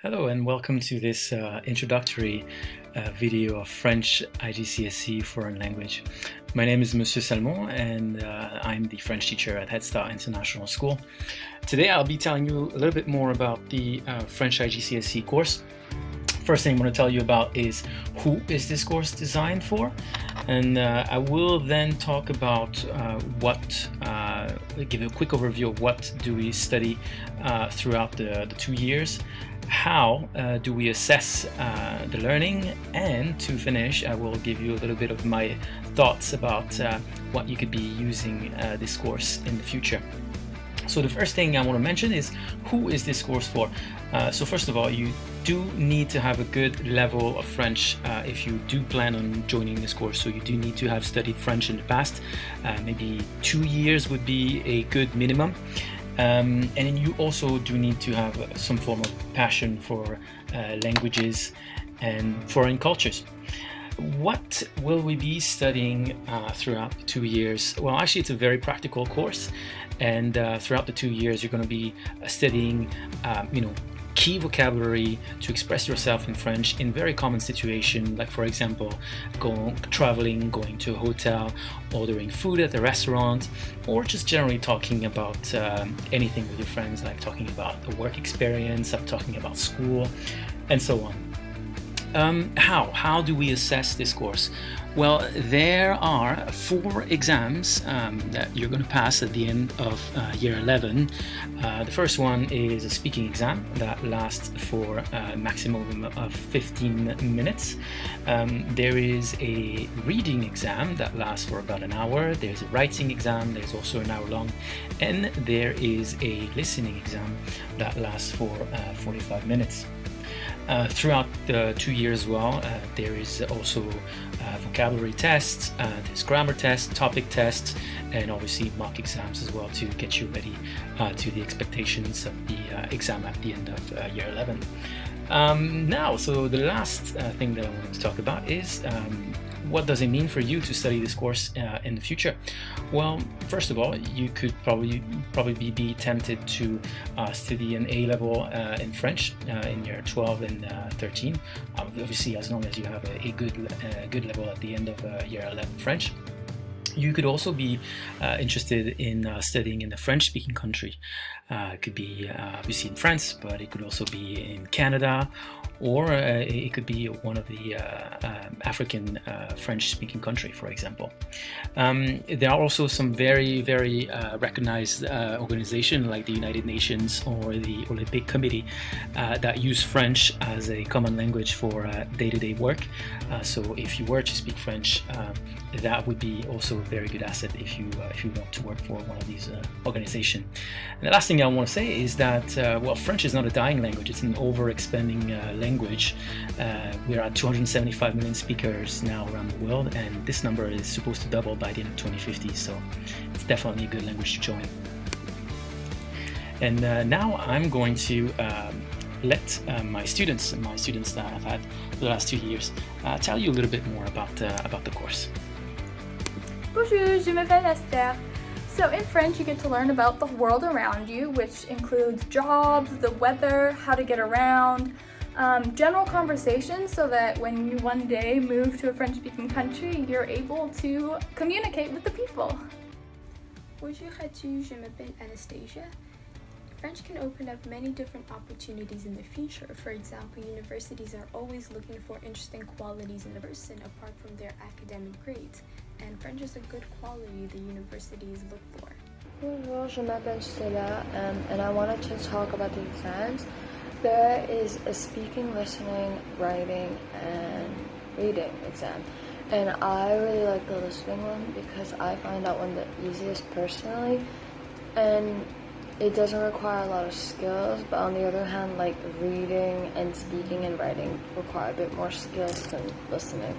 Hello and welcome to this introductory video of French IGCSE foreign language. My name is Monsieur Salmon and I'm the French teacher at HeadStart International School. Today I'll be telling you a little bit more about the French IGCSE course. First thing I want to tell you about is who is this course designed for, and I will then talk about give you a quick overview of what do we study throughout the 2 years. How do we assess the learning, and to finish I will give you a little bit of my thoughts about what you could be using this course in the future. So the first thing I want to mention is who is this course for. So first of all, you do need to have a good level of French if you do plan on joining this course. So you do need to have studied French in the past. Maybe 2 years would be a good minimum. And then you also do need to have some form of passion for languages and foreign cultures. What will we be studying throughout the 2 years? Well, actually, it's a very practical course, and throughout the 2 years, you're going to be studying, key vocabulary to express yourself in French in very common situations, like for example, traveling, going to a hotel, ordering food at a restaurant, or just generally talking about anything with your friends, like talking about a work experience, talking about school, and so on. How do we assess this course? Well, there are 4 exams that you're going to pass at the end of year 11. The first one is a speaking exam that lasts for a maximum of 15 minutes. There is a reading exam that lasts for about an hour. There's a writing exam, there's also an hour long, and there is a listening exam that lasts for 45 minutes. Throughout the 2 years as well, there is also vocabulary tests, there's grammar tests, topic tests, and obviously mock exams as well to get you ready to the expectations of the exam at the end of year 11. Now, so the last thing that I wanted to talk about is what does it mean for you to study this course in the future? Well, first of all, you could probably be tempted to study an A-level in French in year 12 and 13. Obviously, as long as you have a good level at the end of year 11 French. You could also be interested in studying in a French-speaking country. It could be obviously in France, but it could also be in Canada, or it could be one of the African French-speaking country, for example. There are also some very recognized organizations like the United Nations or the Olympic Committee that use French as a common language for day-to-day work. So if you were to speak French, that would be also a very good asset if you want to work for one of these organizations. And the last thing I want to say is that French is not a dying language; it's an over-expanding language. We are at 275 million speakers now around the world, and this number is supposed to double by the end of 2050. So it's definitely a good language to join. And now I'm going to let my students that I've had for the last 2 years tell you a little bit more about the course. Bonjour, je m'appelle Esther. So in French you get to learn about the world around you, which includes jobs, the weather, how to get around, general conversation, so that when you one day move to a French-speaking country, you're able to communicate with the people. Bonjour à tous, je m'appelle Anastasia. French can open up many different opportunities in the future. For example, universities are always looking for interesting qualities in a person apart from their academic grades, and French is a good quality the universities look for. Bonjour, je m'appelle Stella, and I wanted to talk about the exams. There is a speaking, listening, writing, and reading exam. And I really like the listening one because I find that one the easiest personally. And it doesn't require a lot of skills, but on the other hand, like reading and speaking and writing require a bit more skills than listening.